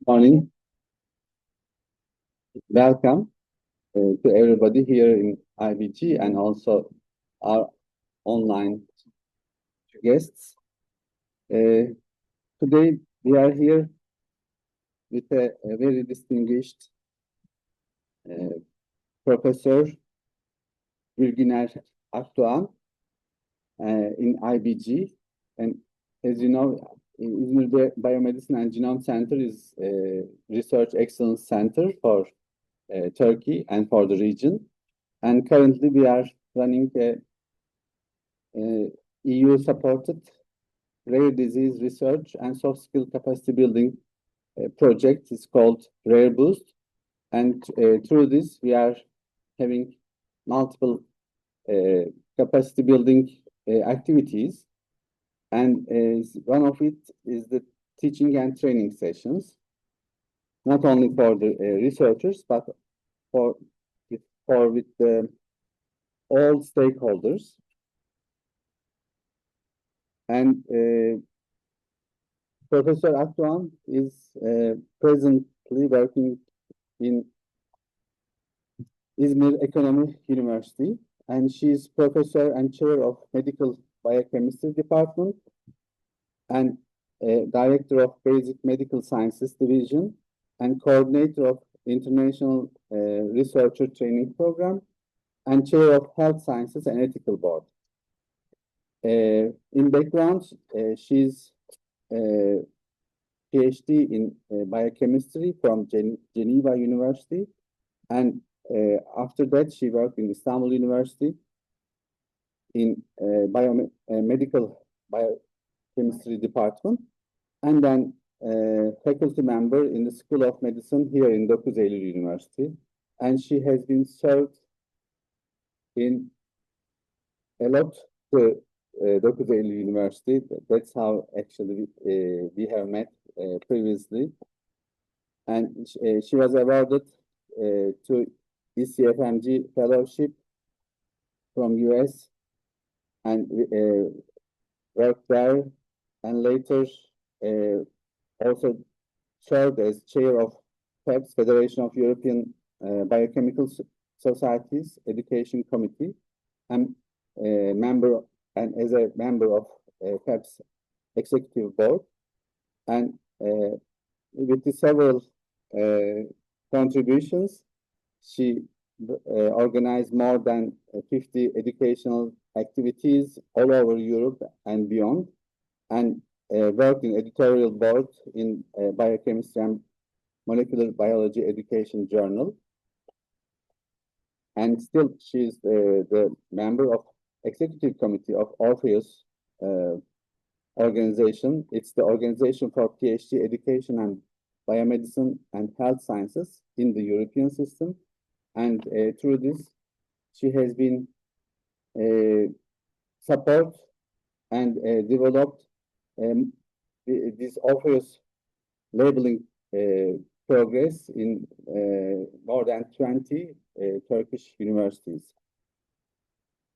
Morning. Welcome to everybody here in IBG and also our online guests. Today we are here with a very distinguished Professor Güner-Akdoğan in IBG. And as you know, İzmir'de Biomedicine and Genome Center is a research excellence center for Turkey and for the region. And currently we are running a EU-supported rare disease research and soft skill capacity building project. It's called Rare Boost. And through this, we are having multiple capacity building activities. And one of it is the teaching and training sessions, not only for the researchers, but with all stakeholders. And Professor Akdoğan is presently working in İzmir Economy University, and she is professor and chair of Medical Biochemistry Department and director of Basic Medical Sciences Division and coordinator of International Researcher Training Program and chair of Health Sciences and Ethical Board. In background, she's PhD in biochemistry from Geneva University, and after that she worked in Istanbul University in medical biochemistry department, and then faculty member in the School of Medicine here in 9 Eylül University, and she has been served in a lot to 9 Eylül University. That's how actually we have met previously, and she was awarded to ECFMG fellowship from US and worked there, and later also served as chair of FEBS, Federation of European Biochemical Societies Education Committee, and as a member of FEBS Executive Board, and with the several contributions, she organized more than 50 educational activities all over Europe and beyond, and worked in editorial board in Biochemistry and Molecular Biology Education Journal. And still, she's the member of Executive Committee of Orpheus organization. It's the organization for PhD education and biomedicine and health sciences in the European system. And through this, she has been support and developed this Orpheus labeling progress in more than 20 Turkish universities.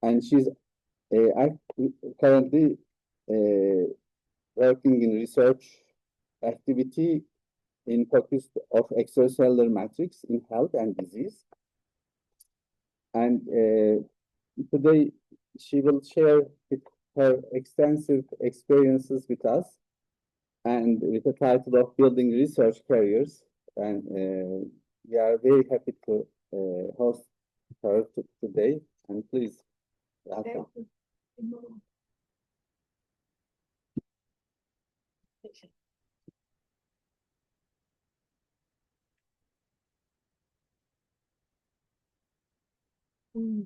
And she's currently working in research activity in focus of extracellular matrix in health and disease. And today she will share her extensive experiences with us, and with the title of Building Research Careers. And we are very happy to host her today. And please, welcome.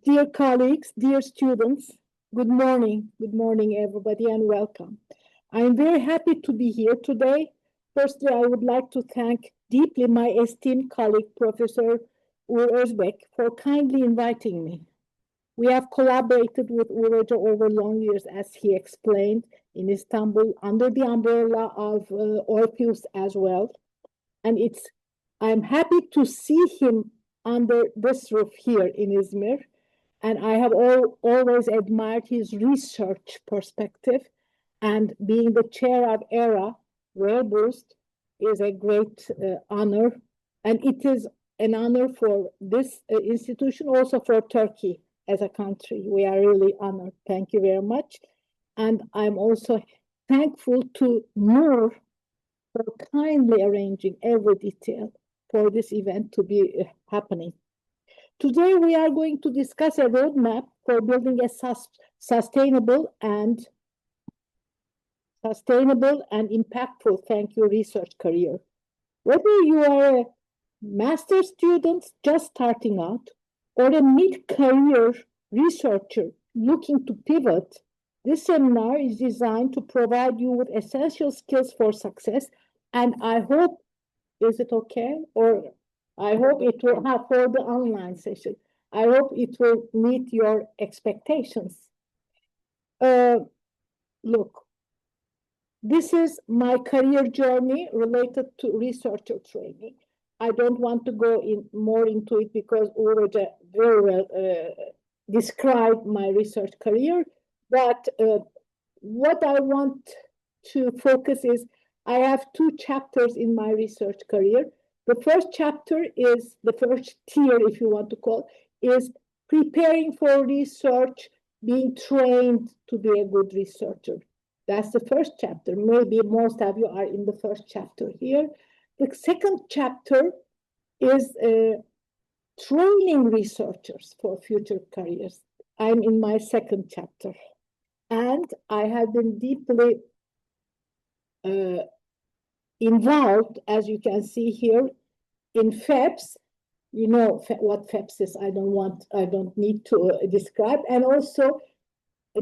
Dear colleagues, dear students, good morning everybody, and welcome. I'm very happy to be here today. Firstly, I would like to thank deeply my esteemed colleague, Professor Uğur Özbek, for kindly inviting me. We have collaborated with Uğur over long years, as he explained, in Istanbul, under the umbrella of Orpheus as well. And I'm happy to see him under this roof here in İzmir, and I have always admired his research perspective, and being the chair of ERA, Rare Boost, is a great honor, and it is an honor for this institution, also for Turkey as a country. We are really honored. Thank you very much. And I'm also thankful to Noor for kindly arranging every detail for this event to be happening. Today, we are going to discuss a roadmap for building a sustainable and impactful thank you research career. Whether you are a master's student just starting out or a mid-career researcher looking to pivot, this seminar is designed to provide you with essential skills for success, and I hope, is it okay? Or I hope it will have for the online session. I hope it will meet your expectations. Look, this is my career journey related to researcher training. I don't want to go more into it because Uğur very well described my research career. But what I want to focus is, I have two chapters in my research career. The first chapter is, the first tier, if you want to call, is preparing for research, being trained to be a good researcher. That's the first chapter. Maybe most of you are in the first chapter here. The second chapter is training researchers for future careers. I'm in my second chapter. And I have been deeply involved, as you can see here, in FEPS. You know what FEPS is. I don't need to describe. And also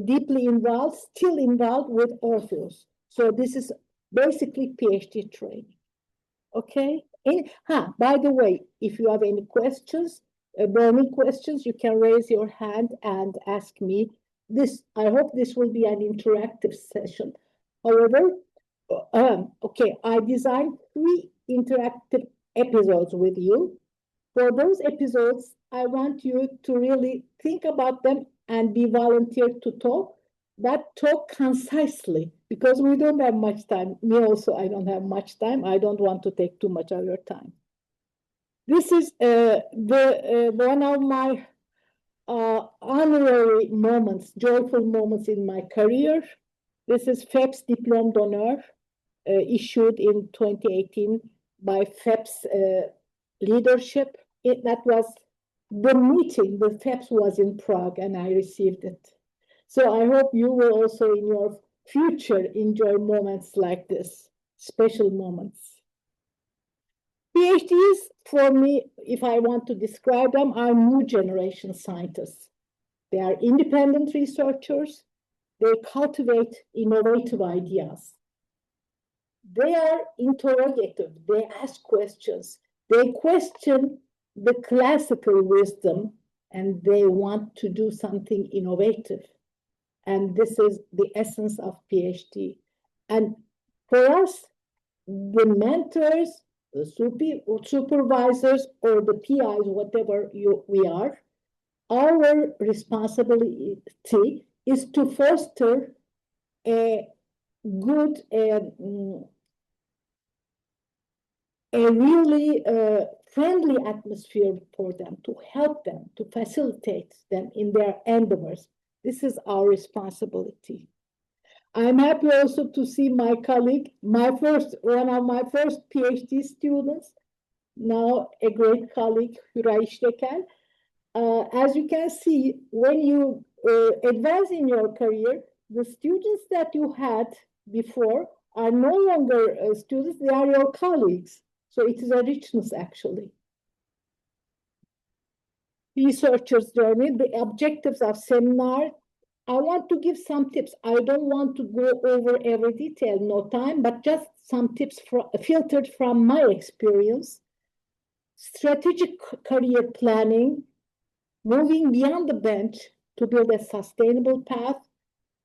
deeply involved, still involved with Orpheus. So this is basically PhD training. Okay. By the way, if you have any questions, burning questions, you can raise your hand and ask me. I hope this will be an interactive session. However, okay, I designed 3 interactive episodes with you. For those episodes, I want you to really think about them and be volunteered to talk, but talk concisely, because we don't have much time. Me also, I don't have much time. I don't want to take too much of your time. This is one of my honorary moments, joyful moments in my career. This is FEPS Diplôme d'Honneur, issued in 2018 by FEPS leadership. That was the meeting. The FEPS was in Prague, and I received it. So I hope you will also in your future enjoy moments like this, special moments. PhDs, for me, if I want to describe them, are new generation scientists. They are independent researchers. They cultivate innovative ideas. They are interrogative. They ask questions. They question the classical wisdom, and they want to do something innovative. And this is the essence of PhD. And for us, the mentors, the supervisors, or the PIs, whatever we are, our responsibility is to foster a good, a really friendly atmosphere for them, to help them, to facilitate them in their endeavors. This is our responsibility. I'm happy also to see my colleague, one of my first PhD students, now a great colleague, Güner-Akdoğan. As you can see, when you advance in your career, the students that you had before are no longer students, they are your colleagues. So it is a richness, actually. Researcher's journey, the objectives of seminar. I want to give some tips. I don't want to go over every detail, no time, but just some tips filtered from my experience. Strategic career planning, moving beyond the bench to build a sustainable path,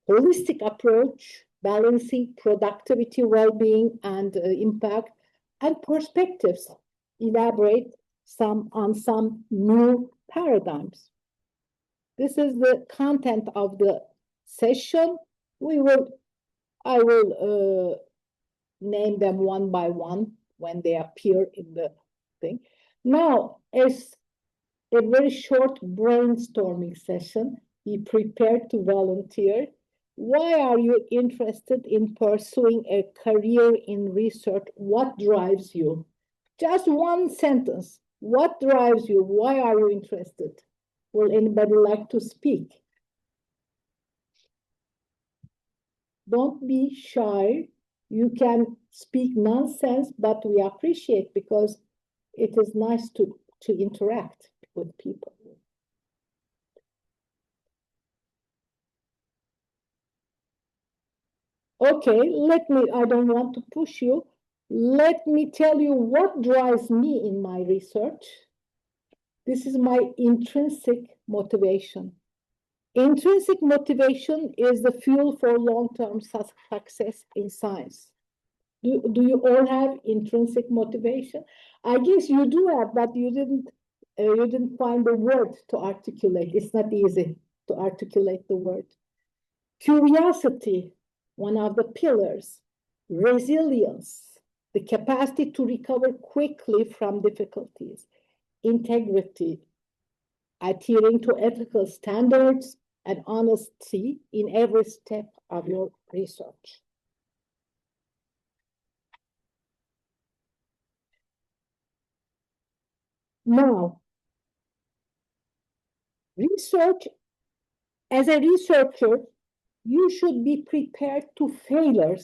holistic approach, balancing productivity, well-being, and impact, and perspectives. Elaborate on some new paradigms. This is the content of the session. I will name them one by one. when they appear in the thing. Now, as a very short brainstorming session, be prepared to volunteer. Why are you interested in pursuing a career in research? What drives you? Just one sentence. What drives you? Why are you interested? Will anybody like to speak? Don't be shy. You can speak nonsense, but we appreciate because it is nice to interact with people. Okay, I don't want to push you. Let me tell you what drives me in my research. This is my intrinsic motivation. Intrinsic motivation is the fuel for long-term success in science. Do you all have intrinsic motivation? I guess you do have, but you didn't find the word to articulate. It's not easy to articulate the word. Curiosity, one of the pillars. Resilience, the capacity to recover quickly from difficulties. Integrity, adhering to ethical standards and honesty in every step of your research. Now, as a researcher, you should be prepared to failure,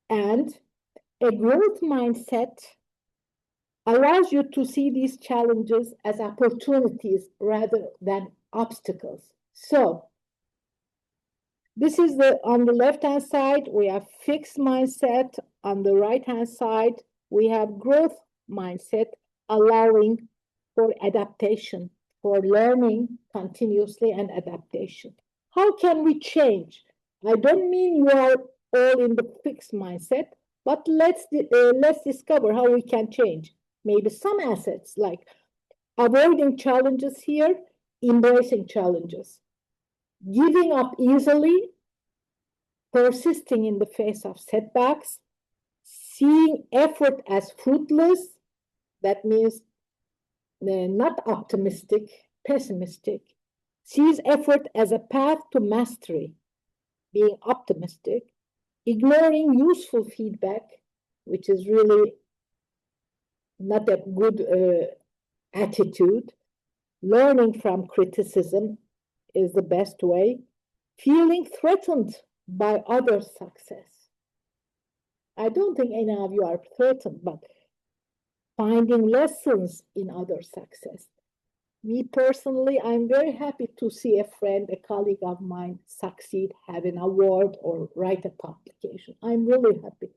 and a growth mindset allows you to see these challenges as opportunities rather than obstacles. So, this is on the left-hand side, we have fixed mindset. On the right-hand side, we have growth mindset, allowing for adaptation, for learning continuously and adaptation. How can we change? I don't mean you are all in the fixed mindset, but let's discover how we can change. Maybe some assets like avoiding challenges here, embracing challenges, giving up easily, persisting in the face of setbacks, seeing effort as fruitless, that means not optimistic, pessimistic, sees effort as a path to mastery, being optimistic, ignoring useful feedback, which is really not a good attitude. Learning from criticism is the best way. Feeling threatened by others' success. I don't think any of you are threatened, but finding lessons in others' success. Me personally, I'm very happy to see a friend, a colleague of mine succeed, have an award or write a publication. I'm really happy.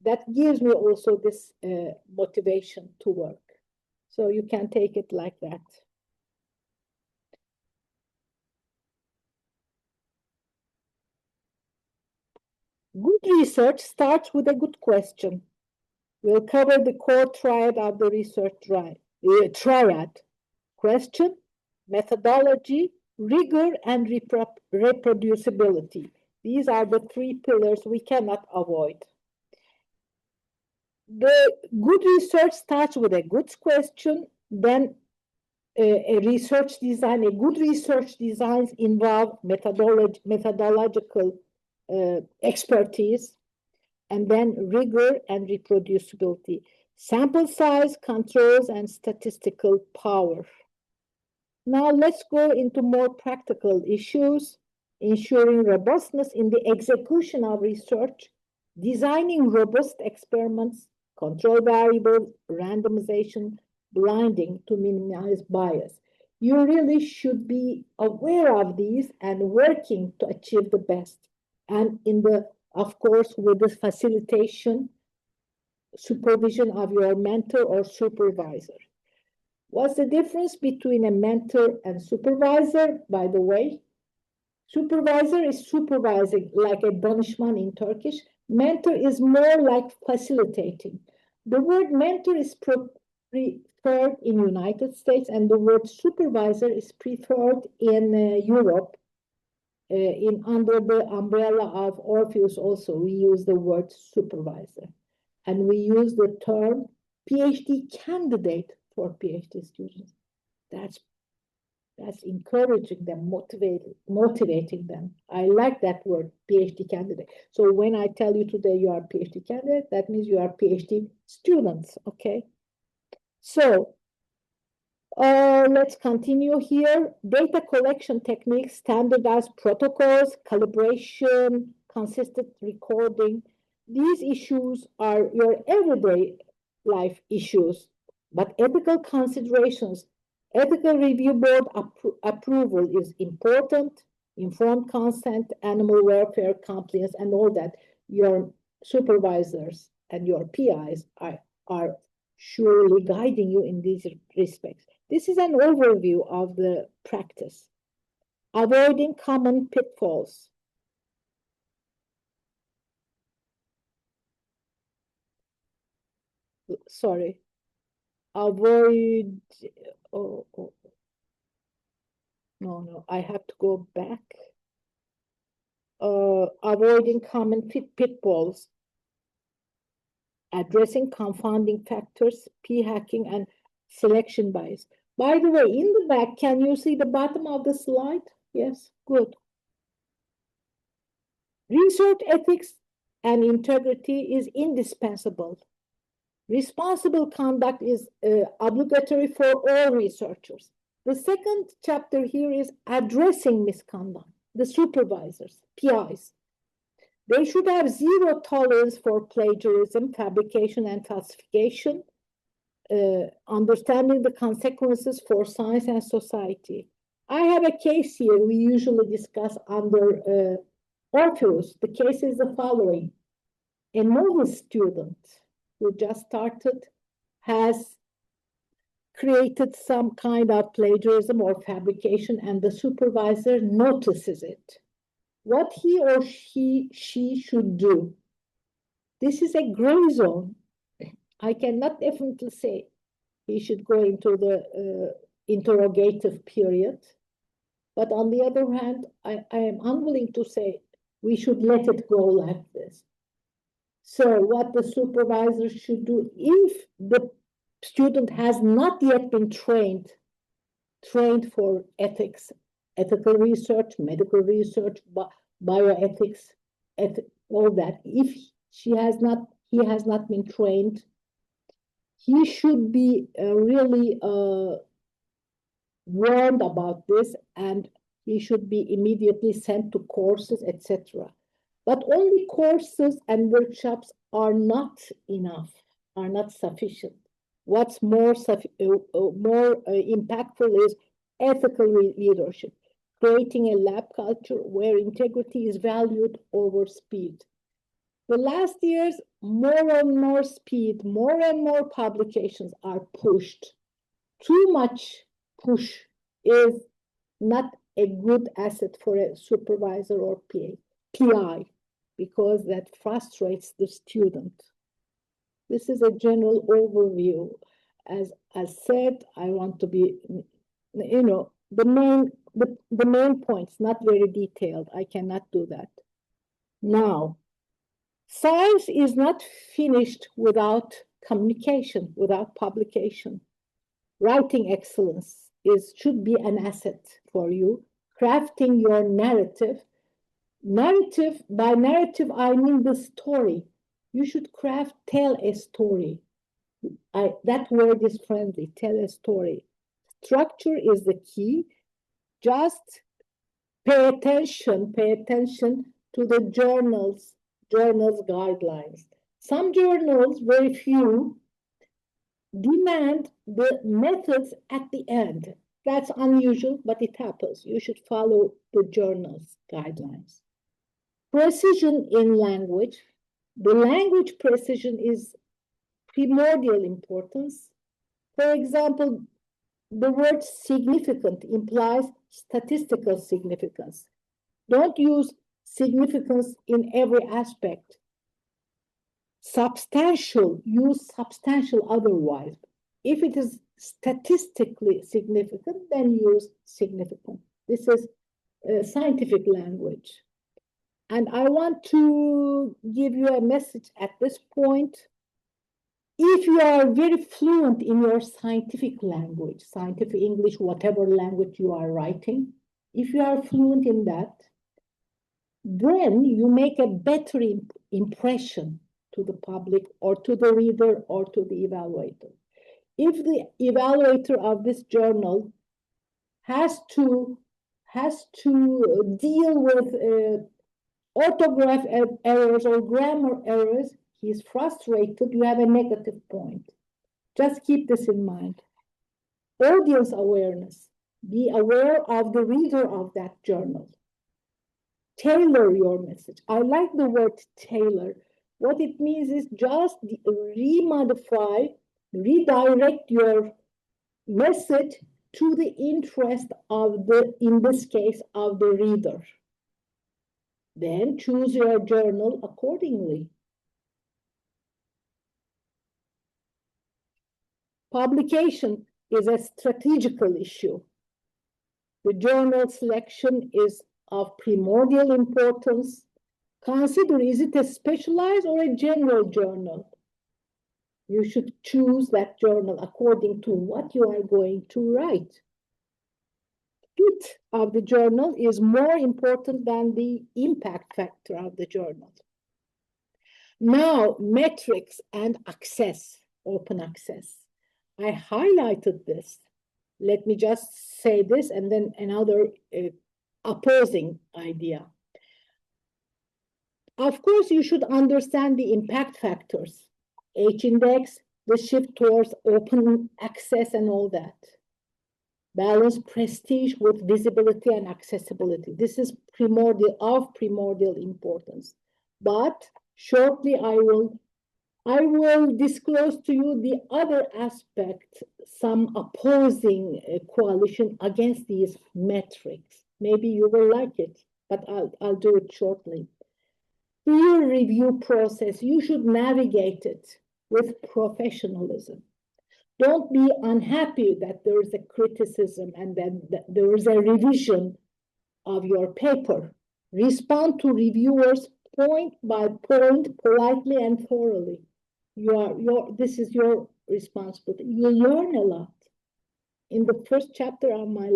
That gives me also this motivation to work. So you can take it like that. Good research starts with a good question. We'll cover the core triad of the research triad. Question, methodology, rigor, and reproducibility. These are the three pillars we cannot avoid. The good research starts with a good question, then a research design. A good research designs involve methodological expertise, and then rigor and reproducibility, sample size, controls, and statistical power. Now let's go into more practical issues, ensuring robustness in the execution of research, designing robust experiments, control variables, randomization, blinding to minimize bias. You really should be aware of these and working to achieve the best. And of course, with the facilitation, supervision of your mentor or supervisor. What's the difference between a mentor and supervisor, by the way? Supervisor is supervising, like a danışman in Turkish. Mentor is more like facilitating. The word mentor is preferred in United States, and the word supervisor is preferred in Europe. Under the umbrella of Orpheus also, we use the word supervisor. and we use the term PhD candidate for PhD students. That's encouraging them, motivating them. I like that word, PhD candidate. So when I tell you today you are a PhD candidate, that means you are PhD students, okay? So let's continue here. Data collection techniques, standardized protocols, calibration, consistent recording. These issues are your everyday life issues, but ethical considerations, ethical review board approval is important, informed consent, animal welfare compliance, and all that. Your supervisors and your PIs are surely guiding you in these respects. This is an overview of the practice. Avoiding common pitfalls. Sorry. Avoid, no, I have to go back. Avoiding common pitfalls. Addressing confounding factors, p-hacking, and selection bias. By the way, in the back, can you see the bottom of the slide? Yes, good. Research ethics and integrity is indispensable. Responsible conduct is obligatory for all researchers. The second chapter here is addressing misconduct. The supervisors, PIs, they should have zero tolerance for plagiarism, fabrication, and falsification, understanding the consequences for science and society. I have a case here we usually discuss under Orpheus. The case is the following. A novice student who just started has created some kind of plagiarism or fabrication, and the supervisor notices it. What he or she should do. This is a gray zone. I cannot definitely say he should go into the interrogative period. But on the other hand, I am unwilling to say we should let it go like this. So what the supervisor should do, if the student has not yet been trained for ethics, ethical research, medical research, bioethics, all that, if he has not been trained, he should be really warned about this, and he should be immediately sent to courses, etc. But only courses and workshops are not enough, are not sufficient. What's more impactful is ethical leadership, creating a lab culture where integrity is valued over speed. The last years, more and more speed, more and more publications are pushed. Too much push is not a good asset for a supervisor or PI, because that frustrates the student. This is a general overview. As said, I want to be, the main points, not very detailed. I cannot do that. Now, science is not finished without communication, without publication. Writing excellence should be an asset for you. Crafting your narrative. By narrative, I mean the story. You should tell a story. That word is friendly, tell a story. Structure is the key. Just pay attention to the journals guidelines. Some journals, very few, demand the methods at the end. That's unusual, but it happens. You should follow the journal's guidelines. Precision in language. The language precision is primordial importance. For example, the word significant implies statistical significance. Don't use significance in every aspect. Substantial, use substantial otherwise. If it is statistically significant, then use significant. This is scientific language. And I want to give you a message at this point. If you are very fluent in your scientific language, scientific English, whatever language you are writing, if you are fluent in that, then you make a better impression to the public or to the reader or to the evaluator. If the evaluator of this journal has to deal with orthograph errors or grammar errors, he's frustrated, you have a negative point. Just keep this in mind. Audience awareness. Be aware of the reader of that journal. Tailor your message. I like the word tailor. What it means is just remodify, redirect your message to the interest of the, in this case, of the reader. Then choose your journal accordingly. Publication is a strategical issue. The journal selection is of primordial importance. Consider, is it a specialized or a general journal? You should choose that journal according to what you are going to write. Fit of the journal is more important than the impact factor of the journal. Now, metrics and access, open access. I highlighted this. Let me just say this and then another opposing idea. Of course, you should understand the impact factors, H-index, the shift towards open access and all that. Balance prestige with visibility and accessibility. This is primordial importance. But shortly, I will disclose to you the other aspect, some opposing coalition against these metrics. Maybe you will like it, but I'll do it shortly. Peer review process, you should navigate it with professionalism. Don't be unhappy that there is a criticism and then there is a revision of your paper. Respond to reviewers point by point, politely and thoroughly. This is your responsibility. You learn a lot. In the first chapter of my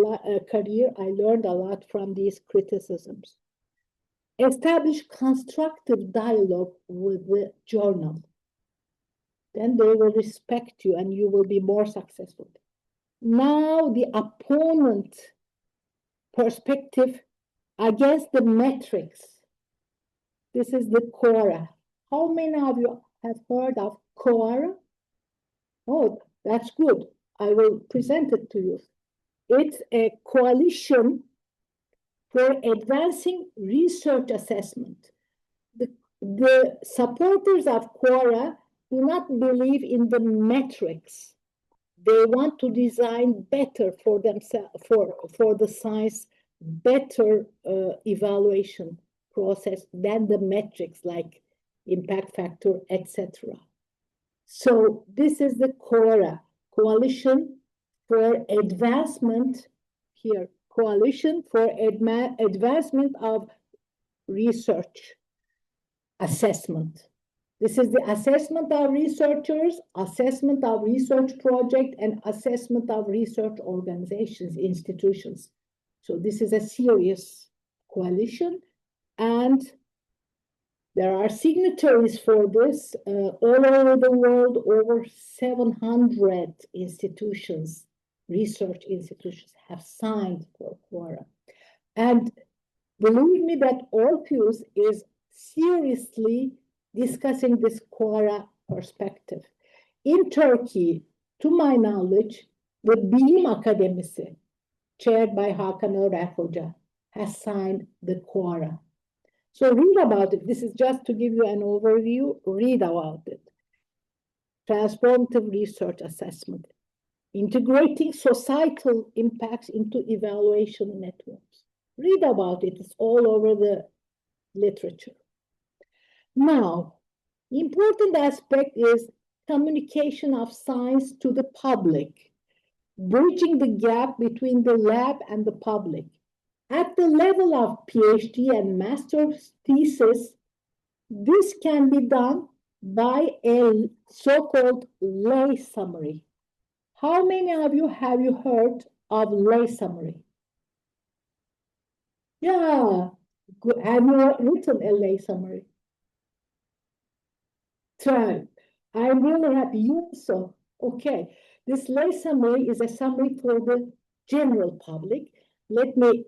career, I learned a lot from these criticisms. Establish constructive dialogue with the journal. Then they will respect you and you will be more successful. Now the opponent perspective against the metrics. This is the Quora. How many of you have heard of Quora? Oh, that's good. I will present it to you. It's a coalition for advancing research assessment. The supporters of Quora do not believe in the metrics. They want to design better for themselves, for the science, better evaluation process than the metrics like impact factor, etc. So this is the Quora, Coalition for Advancement, here, Coalition for Advancement of Research Assessment. This is the assessment of researchers, assessment of research project, and assessment of research organizations, institutions. So this is a serious coalition, and there are signatories for this all over the world. Over 700 institutions, research institutions have signed for Quora. And believe me that Orpheus is seriously discussing this Quora perspective. In Turkey, to my knowledge, the Bilim Akademisi, chaired by Hakan Örer, has signed the Quora. So read about it. This is just to give you an overview. Read about it. Transformative research assessment. Integrating societal impacts into evaluation networks. Read about it. It's all over the literature. Now, important aspect is communication of science to the public, bridging the gap between the lab and the public. At the level of PhD and master's thesis, this can be done by a so-called lay summary. How many of you have you heard of lay summary? Yeah, have you written a lay summary? Try. I'm really happy you also. Okay, this lay summary is a summary for the general public. Let me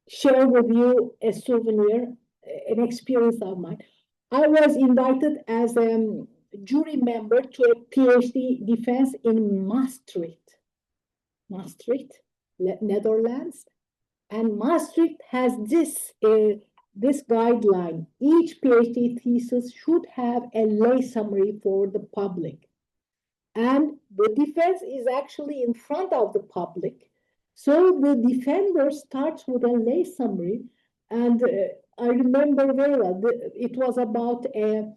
share with you a souvenir, an experience of mine. I was invited as a jury member to a PhD defense in Maastricht, Netherlands. And Maastricht has this guideline. Each PhD thesis should have a lay summary for the public. And the defense is actually in front of the public. So the defender starts with a lay summary. And I remember very well, it was about a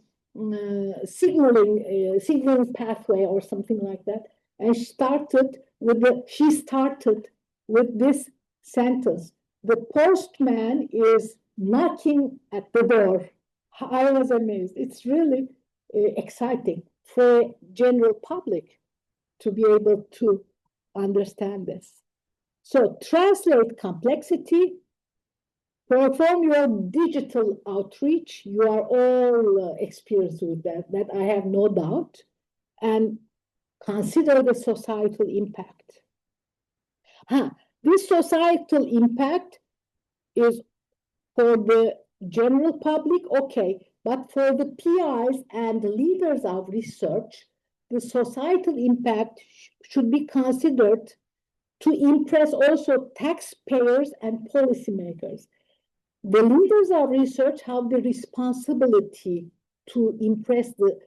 signaling pathway or something like that. And she started with this sentence: the postman is knocking at the door. I was amazed. It's really exciting for general public to be able to understand this. So translate complexity, perform your digital outreach. You are all experienced with that I have no doubt, and consider the societal impact. This societal impact is for the general public, okay, but for the PIs and the leaders of research, the societal impact should be considered to impress also taxpayers and policymakers. The leaders of research have the responsibility to impress the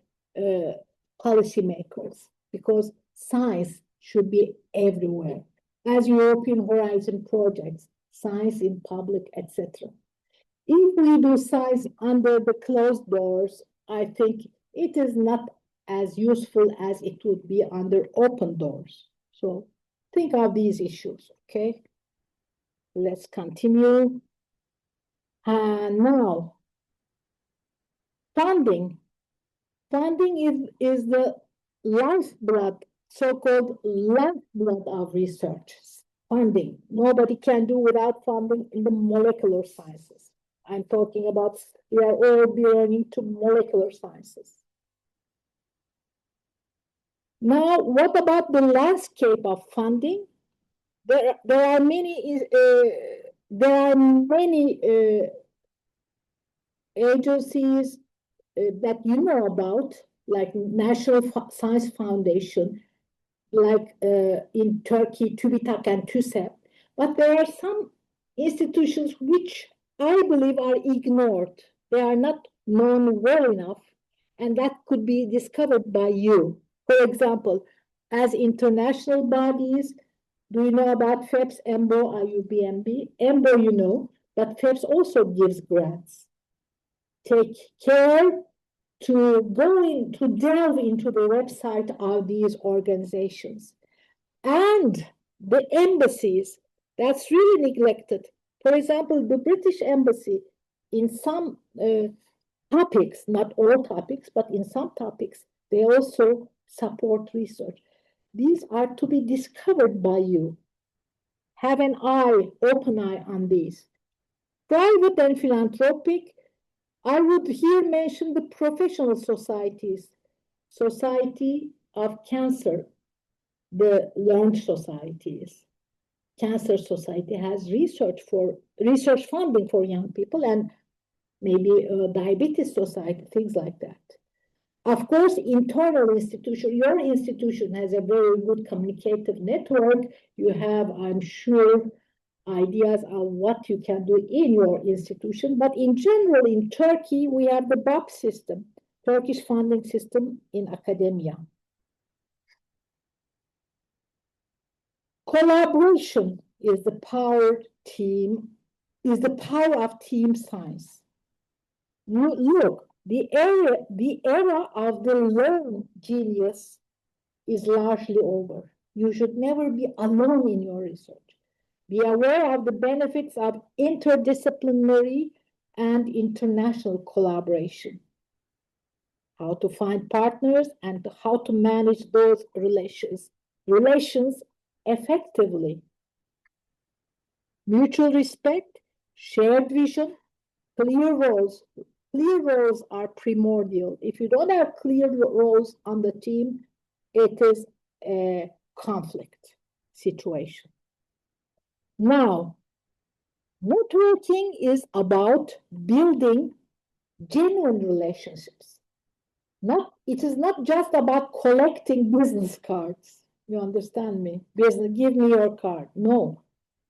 policymakers, because science should be everywhere, as European Horizon projects, science in public, etc. If we do science under the closed doors, I think it is not as useful as it would be under open doors. So think of these issues, okay? Let's continue. Now, funding. Funding is the lifeblood, so-called lifeblood of research. Funding. Nobody can do without funding in the molecular sciences. I'm talking about, we are all belonging to molecular sciences. Now, what about the landscape of funding? There are many agencies that you know about, like National Science Foundation, like in Turkey, TÜBİTAK and TÜSEP. But there are some institutions which I believe are ignored. They are not known well enough, and that could be discovered by you. For example, as international bodies, do you know about FEPS, EMBO, IUBMB? EMBO you know, but FEPS also gives grants. Take care to delve into the website of these organizations. And the embassies, that's really neglected. For example, the British Embassy, in some topics, not all topics, but in some topics, they also support research. These are to be discovered by you. Have an open eye on these. Private and philanthropic, I would here mention the professional societies. Society of Cancer, the learned societies. Cancer Society has research funding for young people, and maybe diabetes society, things like that. Of course, internal institution, your institution has a very good communicative network. You have, I'm sure, ideas of what you can do in your institution. But in general, in Turkey, we have the BAP system, Turkish funding system in academia. Collaboration is the power of team science. Look, the era of the lone genius is largely over. You should never be alone in your research. Be aware of the benefits of interdisciplinary and international collaboration. how to find partners, and how to manage those relations effectively. Mutual respect, shared vision, clear roles. Clear roles are primordial. If you don't have clear roles on the team, it is a conflict situation. Now, networking is about building genuine relationships. It is not just about collecting business cards. You understand me? Business, give me your card. No,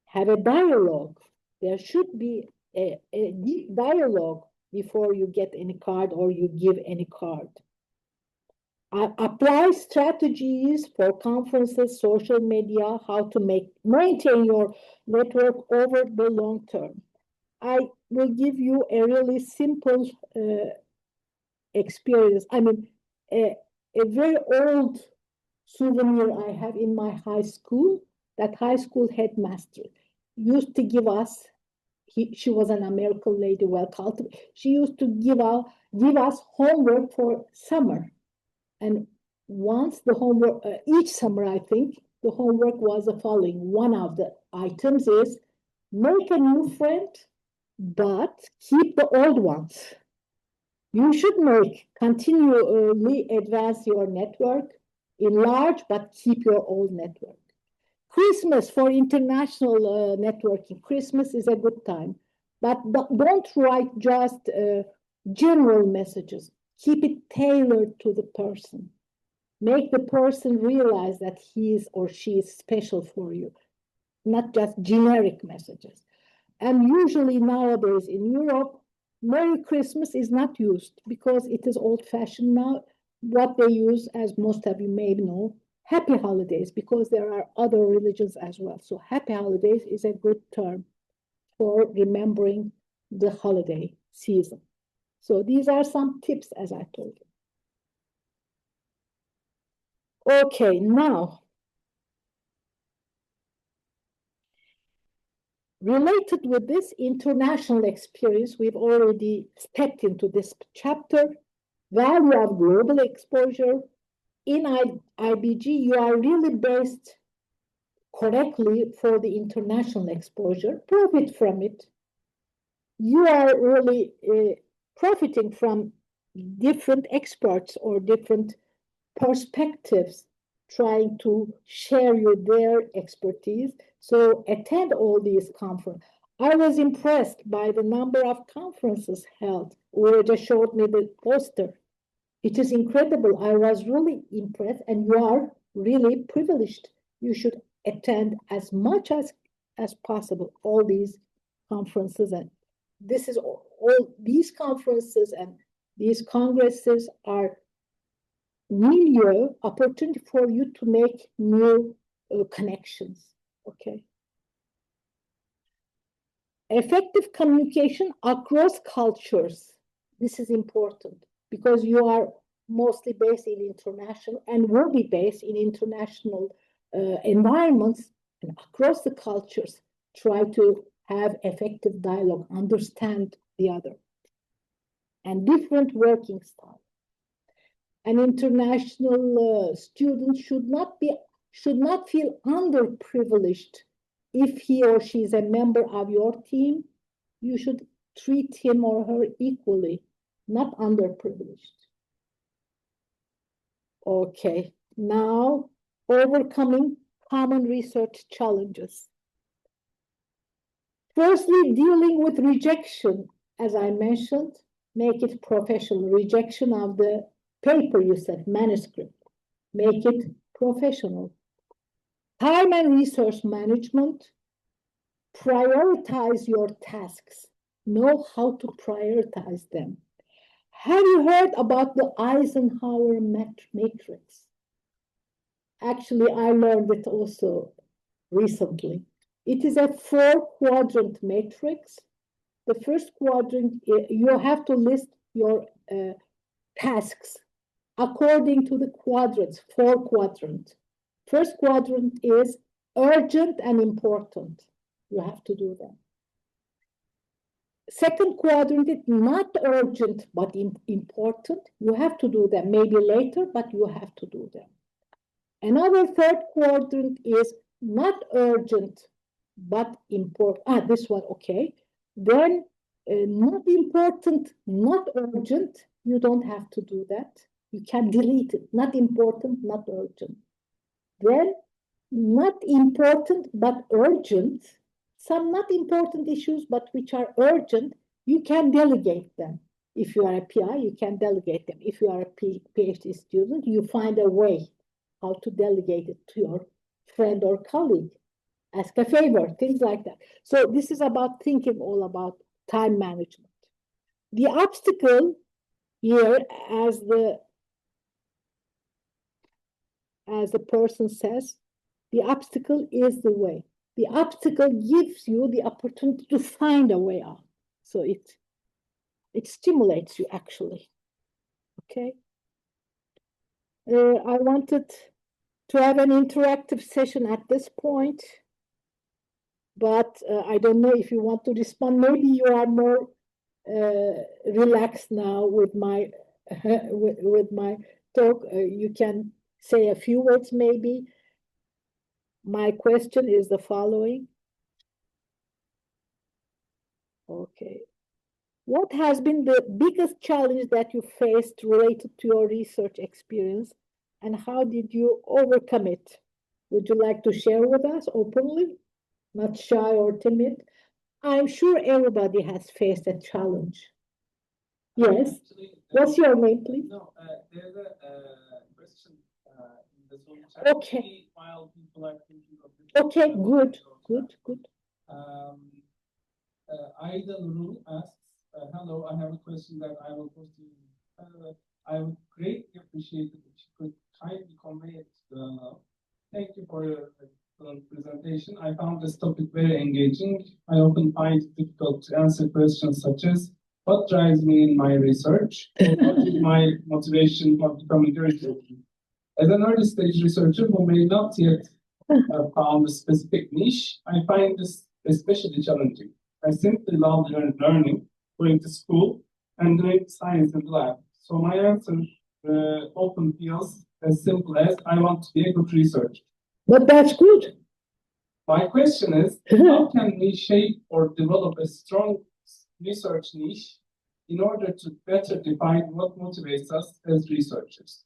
have a dialogue. There should be a deep dialogue before you get any card or you give any card. Apply strategies for conferences, social media, how to maintain your network over the long term. I will give you a really simple experience. I mean, a very old souvenir I have in my high school. That high school headmaster used to give us, she was an American lady, well cultivated. She used to give us homework for summer. And once the homework, each summer, I think, the homework was the following. One of the items is make a new friend, but keep the old ones. You should continually advance your network, enlarge, but keep your old network. Christmas for international networking. Christmas is a good time, but don't write just general messages. Keep it tailored to the person. Make the person realize that he is or she is special for you, not just generic messages. And usually nowadays in Europe, Merry Christmas is not used because it is old-fashioned now. What they use, as most of you may know, Happy Holidays, because there are other religions as well. So Happy Holidays is a good term for remembering the holiday season. So these are some tips, as I told you. Okay, now, related with this international experience, we've already stepped into this chapter, value of global exposure. In IBG, you are really based correctly for the international exposure, profit from it. You are really profiting from different experts or different perspectives trying to share you their expertise. So attend all these conferences. I was impressed by the number of conferences held. Ureja showed me the poster. It is incredible. I was really impressed, and you are really privileged. You should attend as much as possible all these conferences. And this is all these conferences and these congresses are really opportunity for you to make new connections. Okay. Effective communication across cultures. This is important because you are mostly based in international and will be based in international environments and across the cultures. Try to have effective dialogue, understand the other, and different working style. An international student should not feel underprivileged if he or she is a member of your team. You should treat him or her equally, not underprivileged. Okay, now overcoming common research challenges. Firstly, dealing with rejection, as I mentioned, make it professional. Rejection of the paper you said, manuscript, make it professional. Time and resource management, prioritize your tasks. Know how to prioritize them. Have you heard about the Eisenhower matrix? Actually, I learned it also recently. It is a 4-quadrant matrix. The first quadrant, you have to list your tasks according to the quadrants, 4 quadrants. First quadrant is urgent and important. You have to do that. second quadrant is not urgent but important. You have to do them maybe later, but you have to do them. Another third quadrant is not urgent but important. This one, okay. Then not important, not urgent. You don't have to do that. You can delete it. Not important, not urgent. Then not important but urgent. Some not important issues but which are urgent, you can delegate them. If you are a PI, you can delegate them. If you are a PhD student, you find a way how to delegate it to your friend or colleague. Ask a favor, things like that. So this is about thinking all about time management. The obstacle here, as the person says, the obstacle is the way. The obstacle gives you the opportunity to find a way out. So it stimulates you actually. Okay. I wanted to have an interactive session at this point, but I don't know if you want to respond. Maybe you are more relaxed now with my with my talk. You can say a few words maybe. My question is the following. Okay. What has been the biggest challenge that you faced related to your research experience, and how did you overcome it? Would you like to share with us openly? Not shy or timid. I'm sure everybody has faced a challenge. Yes. Actually, What's your name, please? no, there's a question in the social chat. Okay. While people are thinking of this, Okay, good, good, good. Aida Nurul asks, hello, I have a question that I will post to you. I would greatly appreciate it if you could kindly convey it to the Thank you for your excellent presentation. I found this topic very engaging. I often find it difficult to answer questions such as, what drives me in my research? What is my motivation for becoming a researcher? As an early stage researcher who may not yet have found a specific niche, I find this especially challenging. I simply love learning, going to school, and doing science in the lab. So my answer often feels as simple as, I want to be a good researcher. But that's good. My question is, how can we shape or develop a strong research niche in order to better define what motivates us as researchers?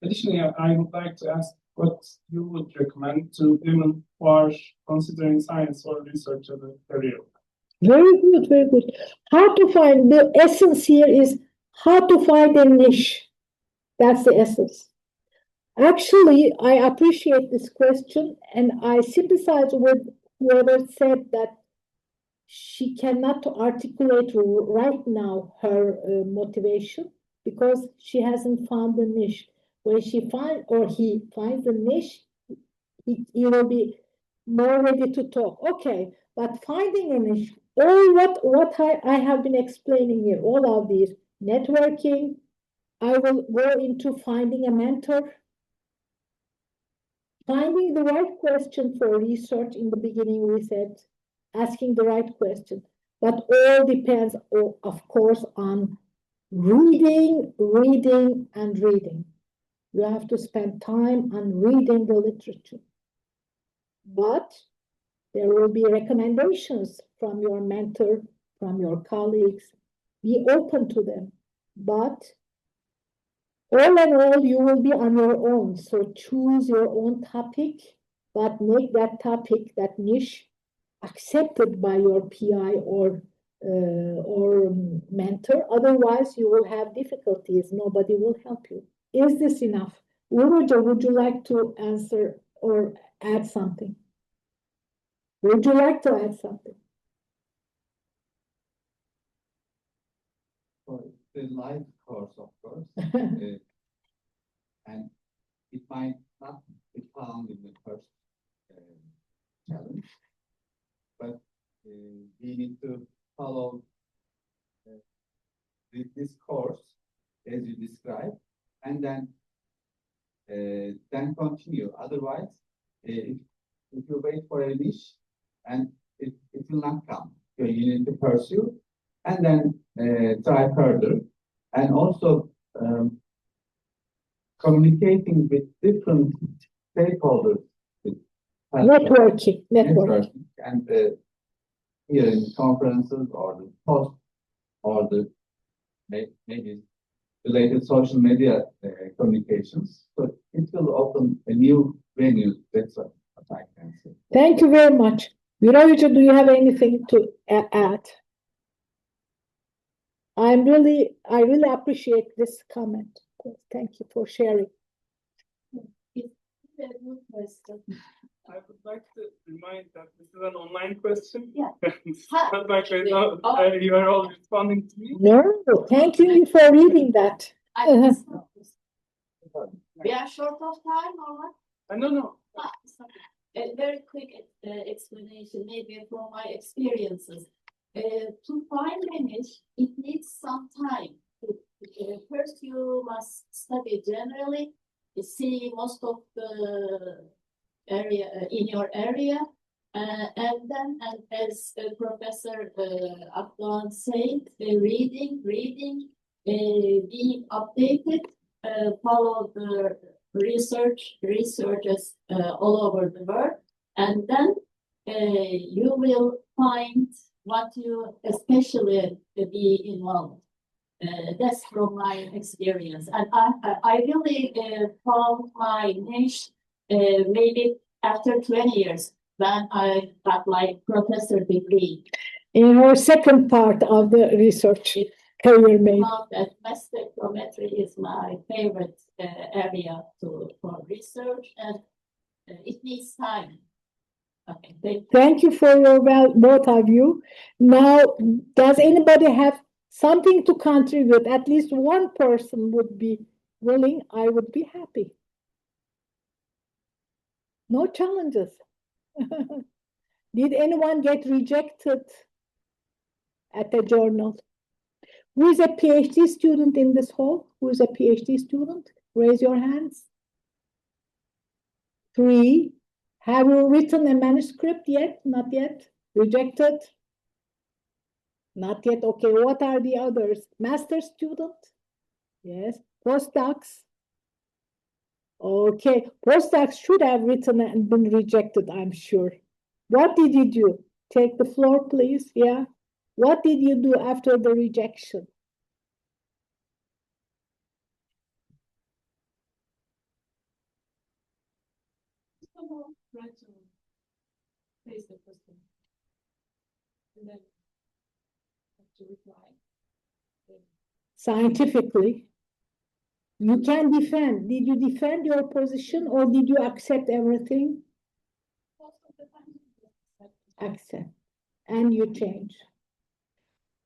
Additionally, I would like to ask what you would recommend to women who are considering science or research as a career. Very good, very good. How to find, the essence here is how to find a niche. That's the essence. Actually, I appreciate this question, and I sympathize with whoever said that she cannot articulate right now her motivation because she hasn't found the niche. When she finds or he finds the niche, he will be more ready to talk. Okay, but finding a niche, all what I have been explaining here, all of these, networking, I will go into finding a mentor, finding the right question for research. In the beginning, we said asking the right question, but all depends, of course, on reading, reading, and reading. You have to spend time on reading the literature. But there will be recommendations from your mentor, from your colleagues. Be open to them. But all in all, you will be on your own. So choose your own topic, but make that topic, that niche, accepted by your PI or mentor. Otherwise, you will have difficulties. Nobody will help you. Is this enough? Uruja, would you like to answer or add something? Would you like to add something? For the life course, of course, and it might not be found in the first challenge, but we need to follow this course as you described, and then continue. Otherwise, if you wait for a niche, and it will not come. So you need to pursue and then try further. And also communicating with different stakeholders. With Networking. And here in conferences or the post or the maybe related social media communications. So it will open a new venue. That's what I can say. Thank you very much. Güner, do you have anything to add? I really appreciate this comment. Thank you for sharing. It's a good question. I would like to remind that this is an online question. Yeah. It's not like you are all responding to me. No, thank you for reading that. We are short of time or what? No. A very quick explanation, maybe from my experiences. To find English, it needs some time. First, you must study generally, see most of the area in your area, and then, and as Professor Akdoğan said, reading, being updated, follow the researchers all over the world, and then you will find what you especially be involved. That's from my experience, and I really found my niche maybe after 20 years when I got my professor degree. In our second part of the research career, maybe. That mass spectrometry is my favorite area for research, and it needs time. Okay, thank you for your both of you. Now, does anybody have something to contribute? At least one person would be willing. I would be happy. No challenges. Did anyone get rejected at a journal? Who is a PhD student in this hall? Who is a PhD student? Raise your hands. 3. Have you written a manuscript yet? Not yet. Rejected? Not yet. Okay, what are the others? Master student? Yes. Postdocs? Okay, postdocs should have written and been rejected, I'm sure. What did you do? Take the floor, please. Yeah. What did you do after the rejection? Try to face the question and then have to reply. Scientifically, you can defend. Did you defend your position or did you accept everything? Most of the time, Accept. And you change.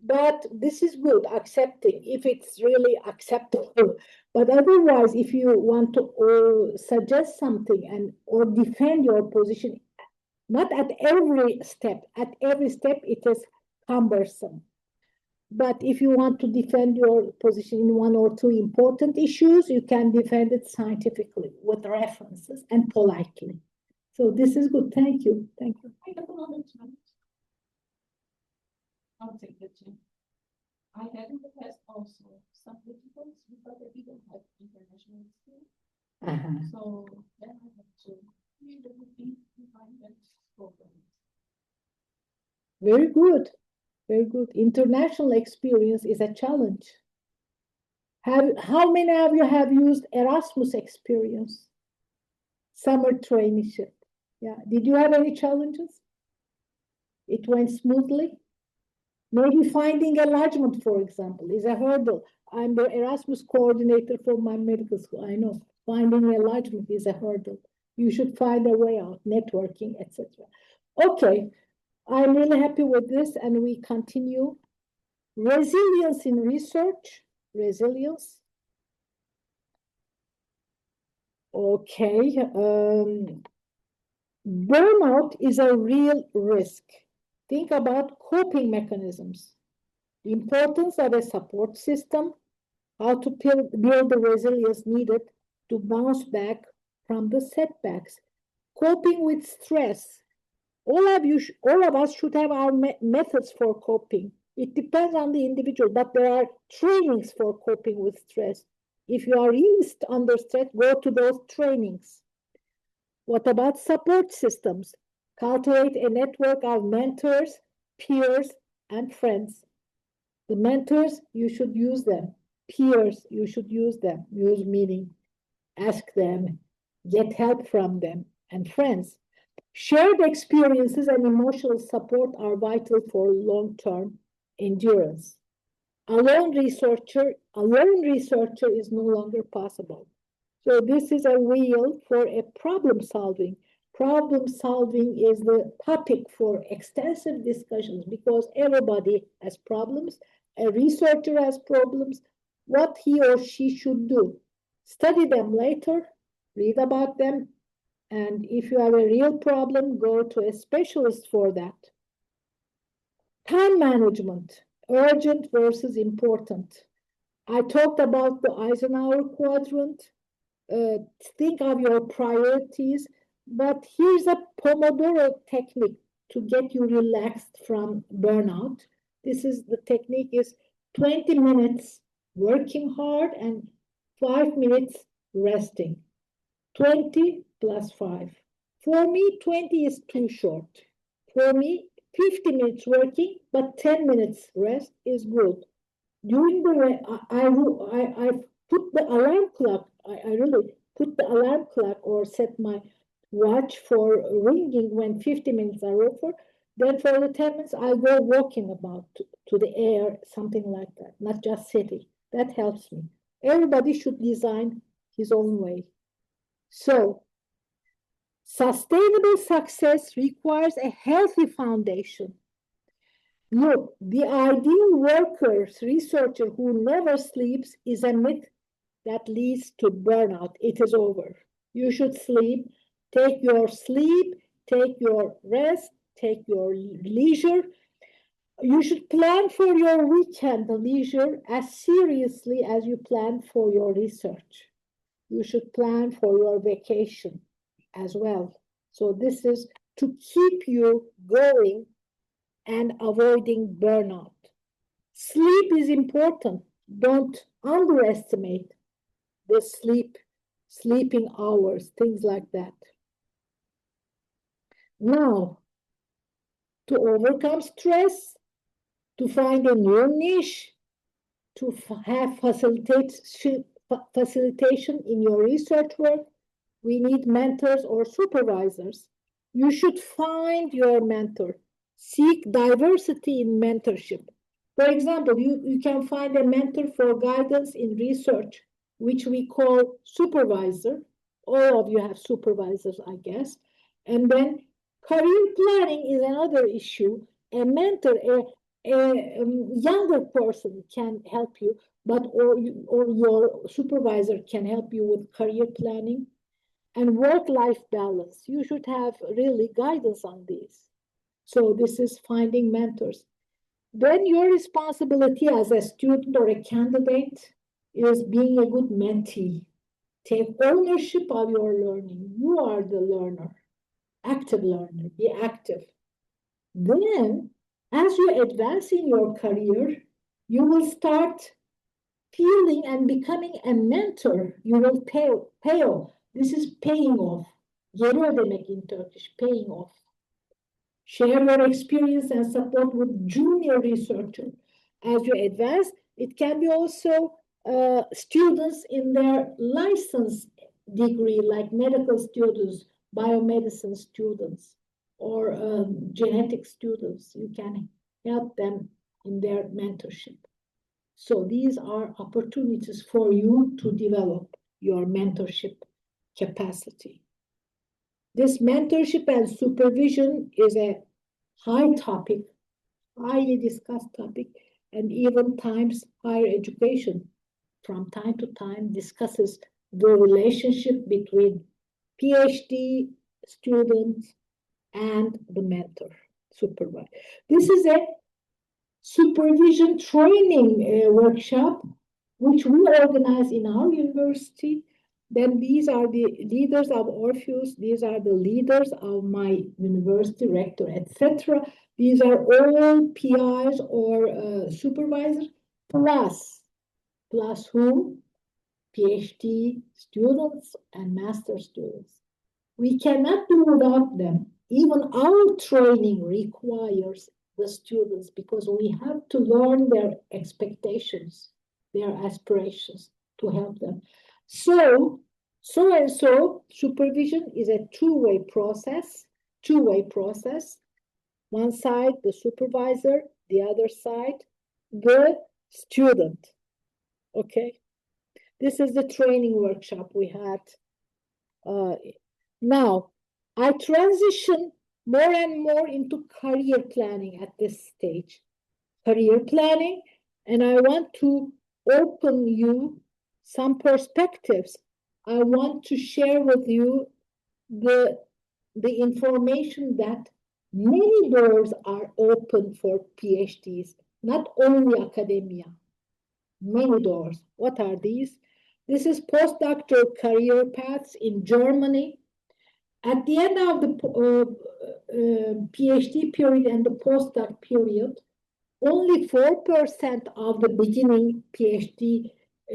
But this is good, accepting, if it's really acceptable. But otherwise, if you want to suggest something and or defend your position, not at every step it is cumbersome. But if you want to defend your position in one or two important issues, you can defend it scientifically with references and politely. So this is good. Thank you. Thank you. I have another challenge. I'll take the chance. I had in the past also some difficulties because I didn't have international experience. So then I had to read the book to find that program. Very good. Very good. International experience is a challenge. How many of you have used Erasmus experience? Summer traineeship. Yeah. Did you have any challenges? It went smoothly? Maybe finding enlargement, for example, is a hurdle. I'm the Erasmus coordinator for my medical school. I know finding enlargement is a hurdle. You should find a way out, networking, etc. Okay, I'm really happy with this, and we continue. Resilience in research. Resilience. Okay. Burnout is a real risk. Think about coping mechanisms, the importance of a support system, how to build the resilience needed to bounce back from the setbacks, coping with stress. All of us should have our methods for coping It depends on the individual, but there are trainings for coping with stress. If you are really under stress, go to those trainings. What about support systems? Cultivate a network of mentors, peers, and friends. The mentors, you should use them. Peers, you should use them. Use meaning. Ask them, get help from them. And friends, shared experiences and emotional support are vital for long-term endurance. Alone researcher is no longer possible. So this is a wheel for a problem solving. Problem solving is the topic for extensive discussions because everybody has problems. A researcher has problems. What he or she should do. Study them later, read about them, and if you have a real problem, go to a specialist for that. Time management, urgent versus important. I talked about the Eisenhower quadrant. Think of your priorities, but here's a Pomodoro technique to get you relaxed from burnout. The technique is 20 minutes working hard and 5 minutes resting. 20 plus 5. For me, 20 is too short. For me, 50 minutes working, but 10 minutes rest is good. During the I put the alarm clock. I really put the alarm clock or set my watch for ringing when 50 minutes are over. Then for the 10 minutes, I go walking about to the air, something like that, not just sitting. That helps me. Everybody should design his own way. So, sustainable success requires a healthy foundation. Look, the ideal researcher who never sleeps is a myth that leads to burnout. It is over. You should sleep. Take your sleep, take your rest, take your leisure. You should plan for your weekend leisure as seriously as you plan for your research. You should plan for your vacation as well. So this is to keep you going and avoiding burnout. Sleep is important. Don't underestimate the sleeping hours, things like that. Now, to overcome stress, to find a new niche, to have facilitation in your research work, we need mentors or supervisors. You should find your mentor. Seek diversity in mentorship. For example, you can find a mentor for guidance in research, which we call supervisor. All of you have supervisors, I guess. And then career planning is another issue. A mentor, a younger person can help you, or your supervisor can help you with career planning and work-life balance. You should have really guidance on these. So this is finding mentors. Then your responsibility as a student or a candidate is being a good mentee. Take ownership of your learning. You are the learner, active learner, be active. Then, as you advance in your career, you will start feeling and becoming a mentor. You will pay off. This is paying off. Geri ödemek in Turkish, paying off. Share your experience and support with junior researchers. As you advance, it can be also students in their license degree, like medical students, biomedicine students, or genetic students. You can help them in their mentorship. So these are opportunities for you to develop your mentorship capacity. This mentorship and supervision is a high topic, highly discussed topic, and even times higher education from time to time discusses the relationship between PhD students and the mentor, supervisor. This is a supervision training workshop, which we organize in our university. Then these are the leaders of Orpheus, these are the leaders of my university rector, etc. These are all PIs or supervisors, plus whom? PhD students and master students. We cannot do without them. Even our training requires the students because we have to learn their expectations, their aspirations to help them. So supervision is a two-way process. One side, the supervisor, the other side, the student. Okay. This is the training workshop we had. Now, I transition more and more into career planning at this stage. Career planning, and I want to open you some perspectives. I want to share with you the information that many doors are open for PhDs, not only academia. Many doors. What are these? This is postdoctoral career paths in Germany. At the end of the PhD period and the postdoc period, only 4% of the beginning PhD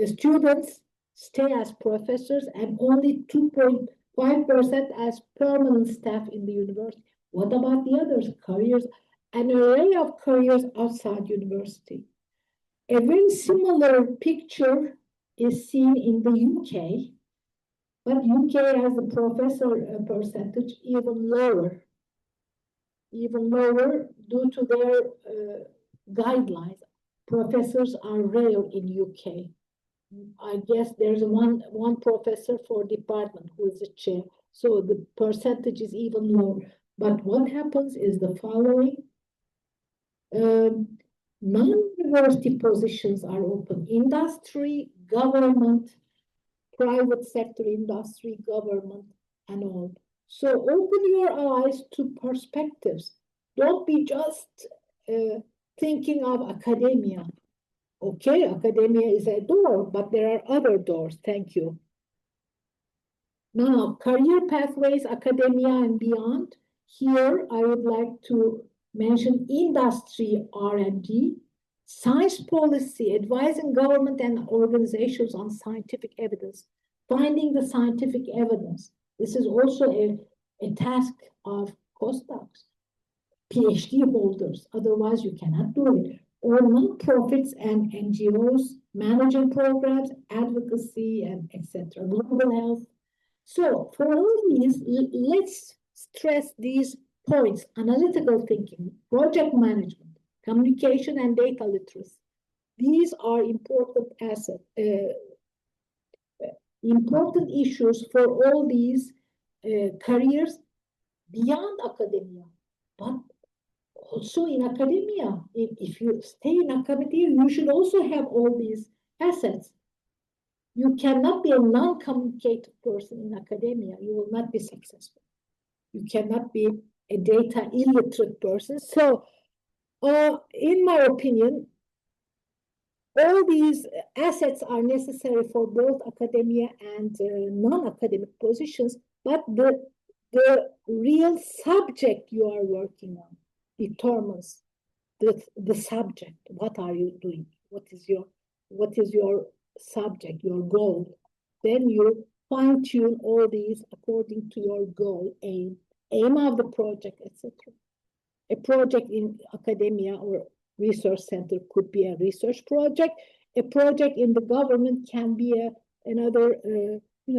students stay as professors and only 2.5% as permanent staff in the university. What about the others? Careers, an array of careers outside university. A very similar picture is seen in the UK, but UK has a professor percentage even lower due to their guidelines. Professors are rare in UK. I guess there's one professor for department who is the chair, so the percentage is even lower. But what happens is the following. Non-university positions are open. Industry, government, private sector industry, government, and all. So open your eyes to perspectives. Don't be just thinking of academia. Okay, academia is a door, but there are other doors. Thank you. Now, career pathways, academia and beyond. Here, I would like to mention industry R&D, science policy, advising government and organizations on scientific evidence, finding the scientific evidence. This is also a task of postdocs, PhD holders, otherwise you cannot do it. Or non-profits and NGOs, managing programs, advocacy, and etc. Global health. So for all these, let's stress these points: analytical thinking, project management, communication and data literacy. These are important important issues for all these careers beyond academia, but also in academia. If you stay in academia, you should also have all these assets. You cannot be a non-communicative person in academia. You will not be successful. You cannot be a data illiterate person. So, in my opinion, all these assets are necessary for both academia and non-academic positions, but the real subject you are working on determines the subject. What are you doing? What is your subject, your goal? Then you fine-tune all these according to your goal, aim of the project, etc. A project in academia or research center could be a research project. A project in the government can be another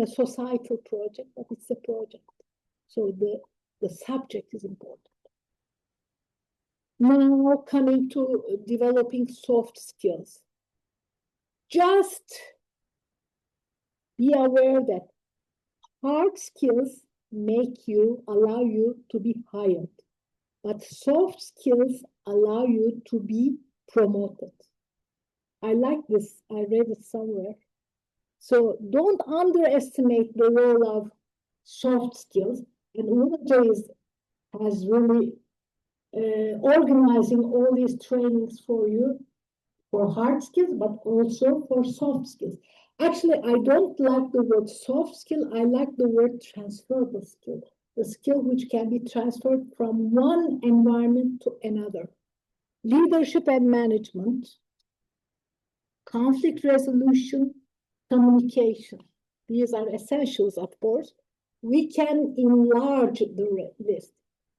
societal project, but it's a project. So the subject is important. Now coming to developing soft skills. Just be aware that hard skills allow you to be hired, but soft skills allow you to be promoted. I like this. I read it somewhere. So don't underestimate the role of soft skills. And Uğur has really organizing all these trainings for you for hard skills, but also for soft skills. Actually, I don't like the word soft skill. I like the word transferable skill. The skill which can be transferred from one environment to another. Leadership and management, conflict resolution, communication. These are essentials, of course. We can enlarge the list.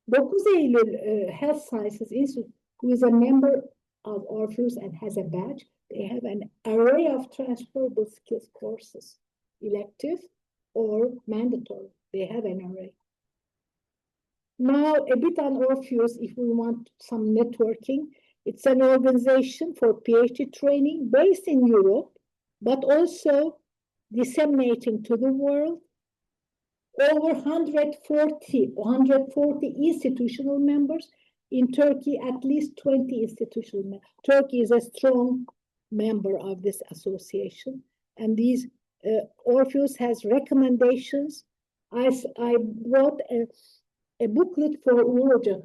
9 Eylül Health Sciences Institute, who is a member of Orpheus and has a badge, they have an array of transferable skills courses, elective or mandatory. They have an array. Now, a bit on Orpheus, if we want some networking. It's an organization for PhD training based in Europe, but also disseminating to the world. Over 140 institutional members. In Turkey, at least 20 institutional members. Turkey is a strong member of this association. And these Orpheus has recommendations. I brought a booklet for Uroja.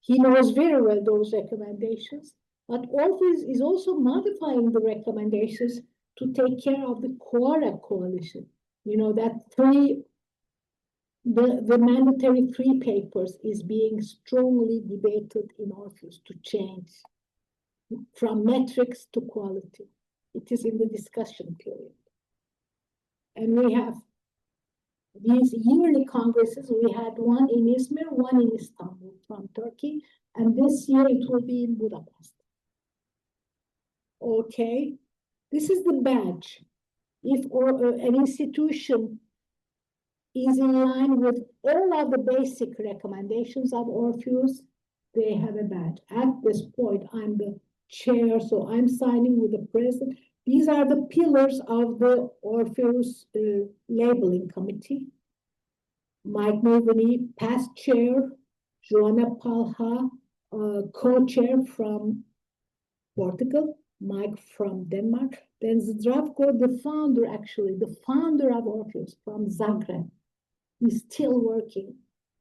He knows very well those recommendations. But Orpheus is also modifying the recommendations to take care of the Quora coalition. You know, that the mandatory 3 papers is being strongly debated in Orpheus to change from metrics to quality. It is in the discussion period. And we have these yearly congresses. We had one in Izmir, one in Istanbul from Turkey, and this year it will be in Budapest. Okay, this is the badge. If an institution is in line with all of the basic recommendations of Orpheus, they have a badge. At this point, I'm the chair, so I'm signing with the president. These are the pillars of the Orpheus labeling committee. Mike Mulvaney, past chair, Joanna Palha, co-chair from Portugal, Mike from Denmark, then Zdravko, the founder of Orpheus from Zagreb. He's still working,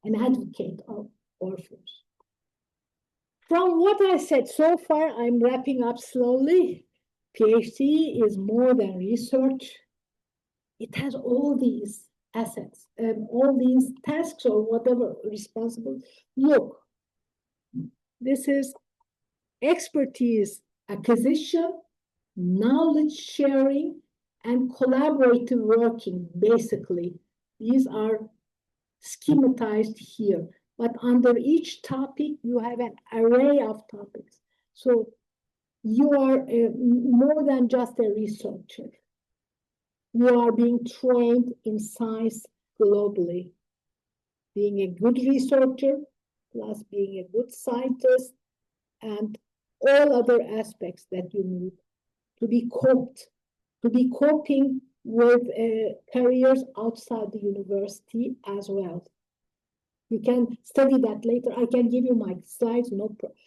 an advocate of Orpheus. From what I said so far, I'm wrapping up slowly. PhD is more than research. It has all these assets and all these tasks or whatever responsible. Look, this is expertise acquisition, knowledge sharing, and collaborative working, basically. These are schematized here. But under each topic, you have an array of topics. So you are more than just a researcher. You are being trained in science globally. Being a good researcher, plus being a good scientist, and all other aspects that you need to be coping with careers outside the university as well. You can study that later. I can give you my slides, no problem.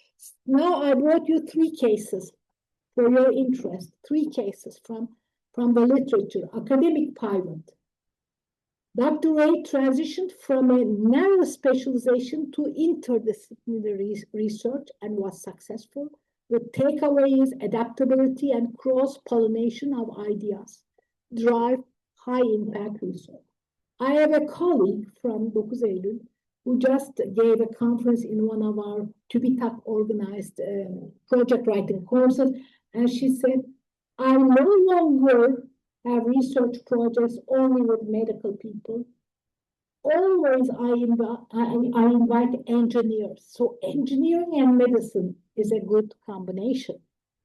Now I brought you 3 cases for your interest, 3 cases from the literature. Academic pivot. Dr. Ray transitioned from a narrow specialization to interdisciplinary research and was successful. The takeaway is adaptability and cross-pollination of ideas drive high-impact research. I have a colleague from 9 Eylül who just gave a conference in one of our TÜBİTAK organized project writing courses, and she said, I no longer have research projects only with medical people. Always I invite engineers. So engineering and medicine is a good combination.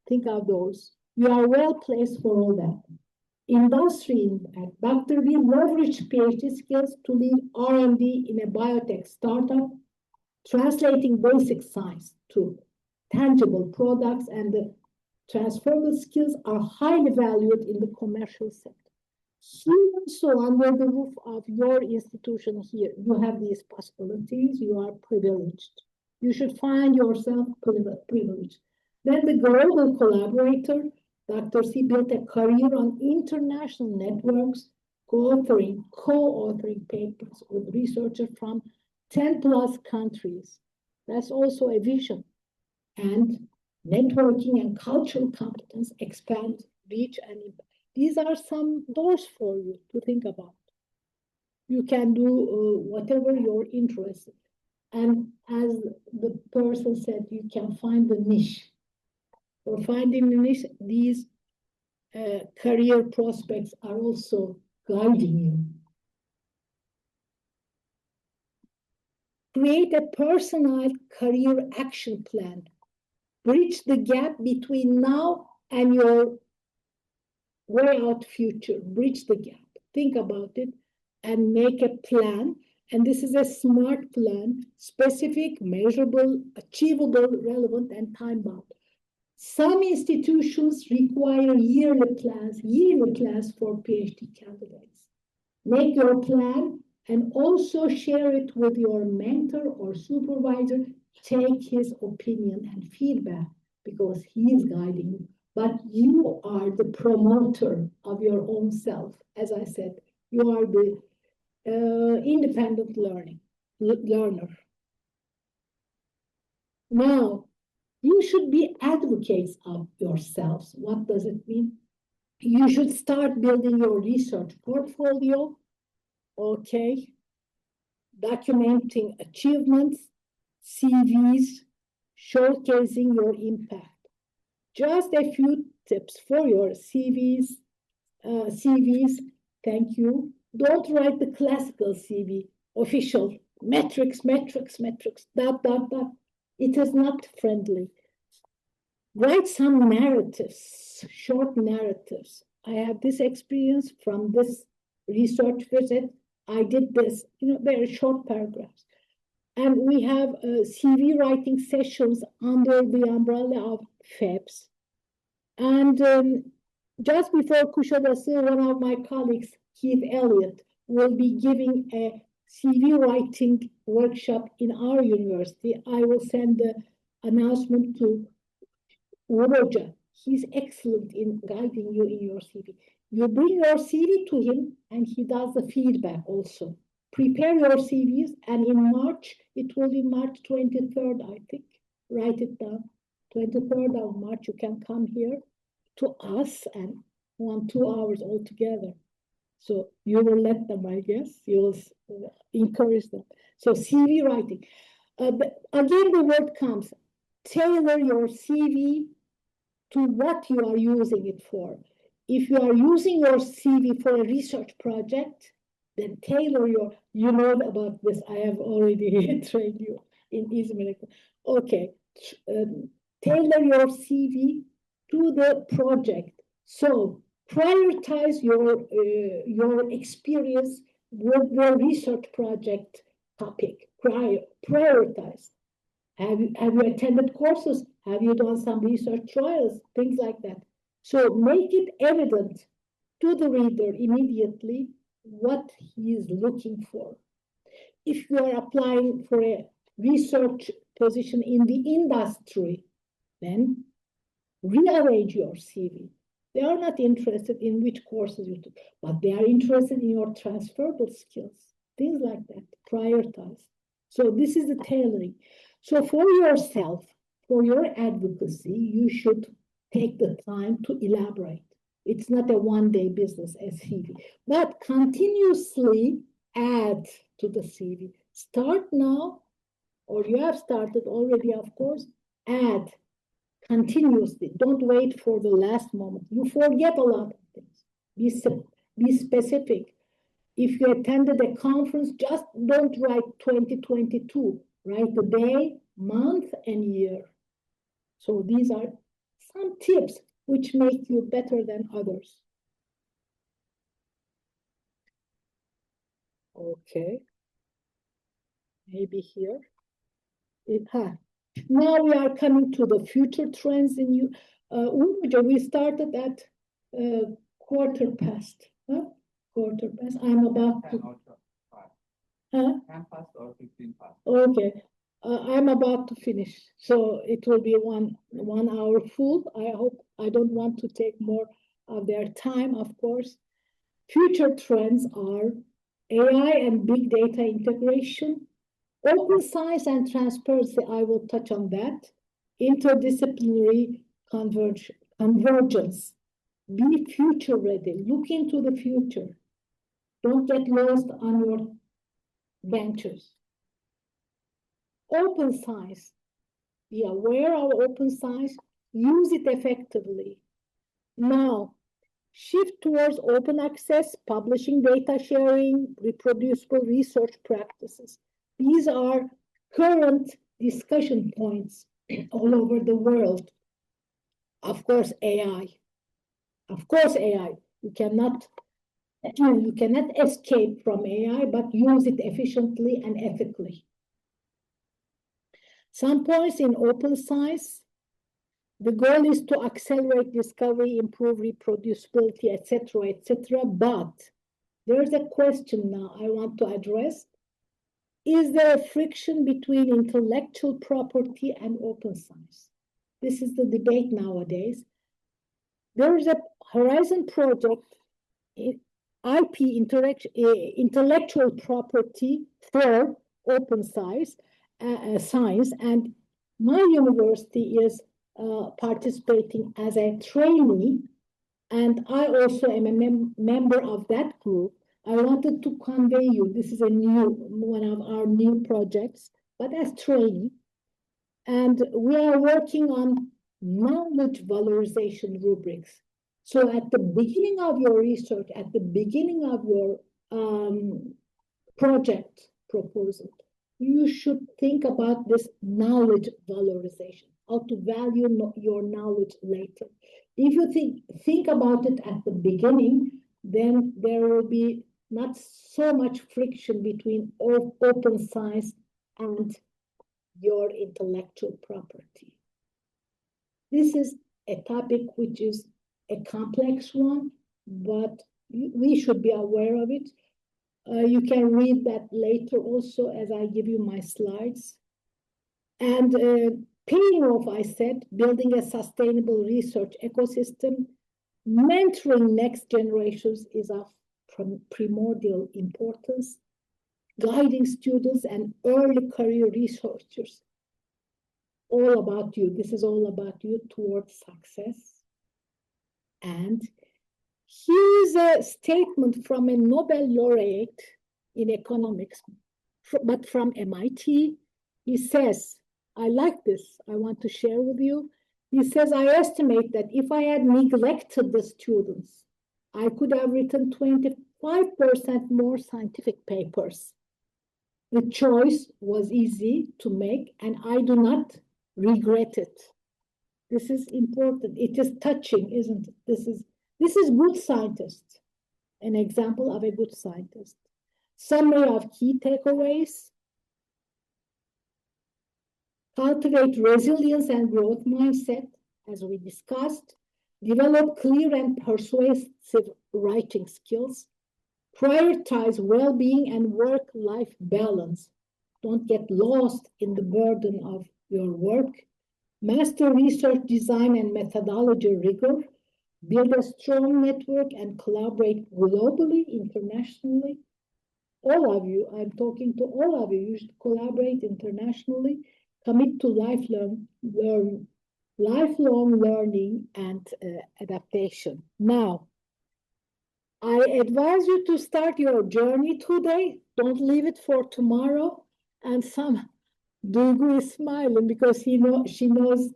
Think of those. You are well placed for all that. Industry impact. Dr. B leveraged PhD skills to lead R&D in a biotech startup, translating basic science to tangible products, and the transferable skills are highly valued in the commercial sector. Here also, under the roof of your institution here, you have these possibilities. You are privileged. You should find yourself privileged. Then the global collaborator, Dr. C built a career on international networks, co-authoring papers with researchers from 10+ countries. That's also a vision. And networking and cultural competence expand reach and impact. These are some doors for you to think about. You can do whatever you're interested. And as the person said, you can find the niche. For finding the niche, these career prospects are also guiding you. Create a personalized career action plan. Bridge the gap between now and your way out future. Bridge the gap. Think about it and make a plan. And this is a smart plan, specific, measurable, achievable, relevant, and time-bound. Some institutions require yearly plans for PhD candidates. Make your plan and also share it with your mentor or supervisor. Take his opinion and feedback because he is guiding you. But you are the promoter of your own self. As I said, you are the independent learner. Now, you should be advocates of yourselves. What does it mean? You should start building your research portfolio, okay? Documenting achievements, CVs, showcasing your impact. Just a few tips for your CVs. Thank you. Don't write the classical CV, official, metrics, dot. It is not friendly. Write some narratives, short narratives. I have this experience from this research visit. I did this, very short paragraphs. And we have CV writing sessions under the umbrella of FEBS. And just before Kuşadası, one of my colleagues, Keith Elliott, will be giving a CV writing workshop in our university. I will send the announcement to Roja. He's excellent in guiding you in your CV. You bring your CV to him and he does the feedback also. Prepare your CVs and in March, it will be March 23rd, I think. Write it down. 23rd of March, you can come here to us and 2 hours altogether. So you will let them, I guess. You will encourage them. So CV writing. But again, the word comes. Tailor your CV to what you are using it for. If you are using your CV for a research project, then tailor your, you know about this. I have already trained you in Izmir. Okay. Tailor your CV to the project. So prioritize your experience with the research project topic. Prioritize. Have you attended courses? Have you done some research trials? Things like that. So make it evident to the reader immediately what he is looking for. If you are applying for a research position in the industry, then rearrange your CV. They are not interested in which courses you took, but they are interested in your transferable skills, things like that. Prioritize. So this is the tailoring. So for yourself, for your advocacy, you should take the time to elaborate. It's not a one-day business as CV, but continuously add to the CV. Start now, or you have started already, of course, add continuously. Don't wait for the last moment. You forget a lot of things. Be specific. If you attended a conference, just don't write 2022. Write the day, month, and year. So these are some tips which make you better than others. Okay. Maybe here. Now we are coming to the future trends in you. We started at quarter past. Huh? Quarter past. I'm about to. 10 past or 15 past. Okay. I'm about to finish. So it will be one hour full. I hope I don't want to take more of their time, of course. Future trends are AI and big data integration, open science and transparency, I will touch on that. Interdisciplinary convergence. Be future ready. Look into the future. Don't get lost on your benches. Open science. Be aware of open science. Use it effectively. Now, shift towards open access, publishing, data sharing, reproducible research practices. These are current discussion points all over the world. Of course, AI. Of course, AI. You cannot escape from AI, but use it efficiently and ethically. Some points in open science, the goal is to accelerate discovery, improve reproducibility, etc., etc. But there's a question now I want to address. Is there a friction between intellectual property and open science? This is the debate nowadays. There is a Horizon project, IP, intellectual property for open science, and my university is participating as a trainee, and I also am a member of that group. I wanted to convey you, this is one of our new projects, but as trainee, and we are working on knowledge valorization rubrics. So at the beginning of your research, at the beginning of your project proposal, you should think about this knowledge valorization, how to value your knowledge later. If you think about it at the beginning, then there will be not so much friction between open science and your intellectual property. This is a topic which is a complex one, but we should be aware of it. You can read that later also as I give you my slides. And paying off, I said, building a sustainable research ecosystem, mentoring next generations is of primordial importance, guiding students and early career researchers. All about you. This is all about you towards success. And here's a statement from a Nobel laureate in economics, but from MIT. He says, I like this, I want to share with you. He says, I estimate that if I had neglected the students, I could have written 25% more scientific papers. The choice was easy to make, and I do not regret it. This is important. It is touching, isn't it? This is good scientist, an example of a good scientist. Summary of key takeaways. Cultivate resilience and growth mindset, as we discussed. Develop clear and persuasive writing skills. Prioritize well-being and work-life balance. Don't get lost in the burden of your work. Master research design and methodology rigor. Build a strong network and collaborate globally, internationally. All of you, I'm talking to all of you, you should collaborate internationally. Commit to lifelong learning and adaptation. Now, I advise you to start your journey today. Don't leave it for tomorrow. And Duygu is smiling because she knows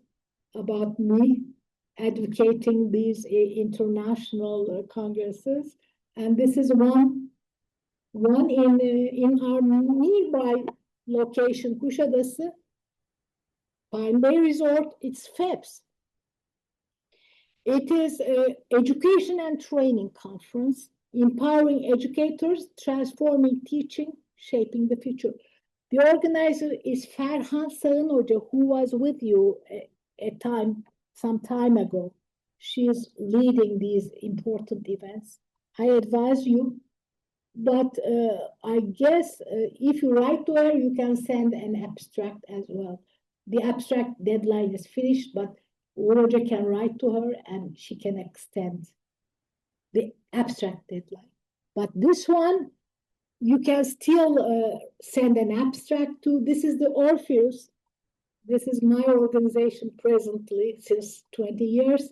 about me advocating these international congresses. And this is one in our nearby location, Kuşadası, Pine Bay Resort. It's FEPS. It is an education and training conference, empowering educators, transforming teaching, shaping the future. The organizer is Ferhan Sağın Hoca, who was with you some time ago. She is leading these important events. I advise you, but I guess if you write to her, you can send an abstract as well. The abstract deadline is finished, but Roger can write to her and she can extend the abstract deadline. But this one, you can still send an abstract to. This is the Orpheus. This is my organization presently since 20 years.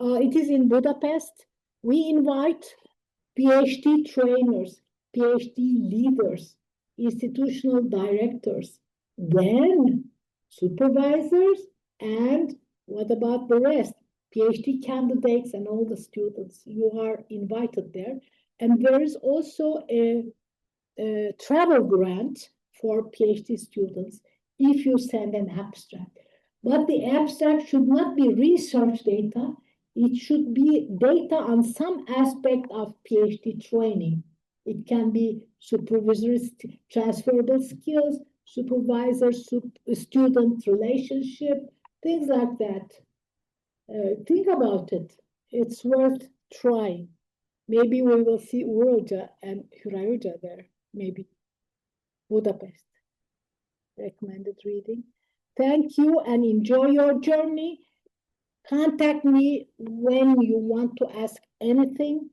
It is in Budapest. We invite PhD trainers, PhD leaders, institutional directors, then supervisors, and what about the rest? PhD candidates and all the students. You are invited there. And there is also a travel grant for PhD students if you send an abstract. But the abstract should not be research data. It should be data on some aspect of PhD training. It can be supervisory transferable skills, supervisor-student relationship, things like that. Think about it. It's worth trying. Maybe we will see Uroja and Hürayuja there. Maybe Budapest. Recommended reading. Thank you and enjoy your journey. Contact me when you want to ask anything.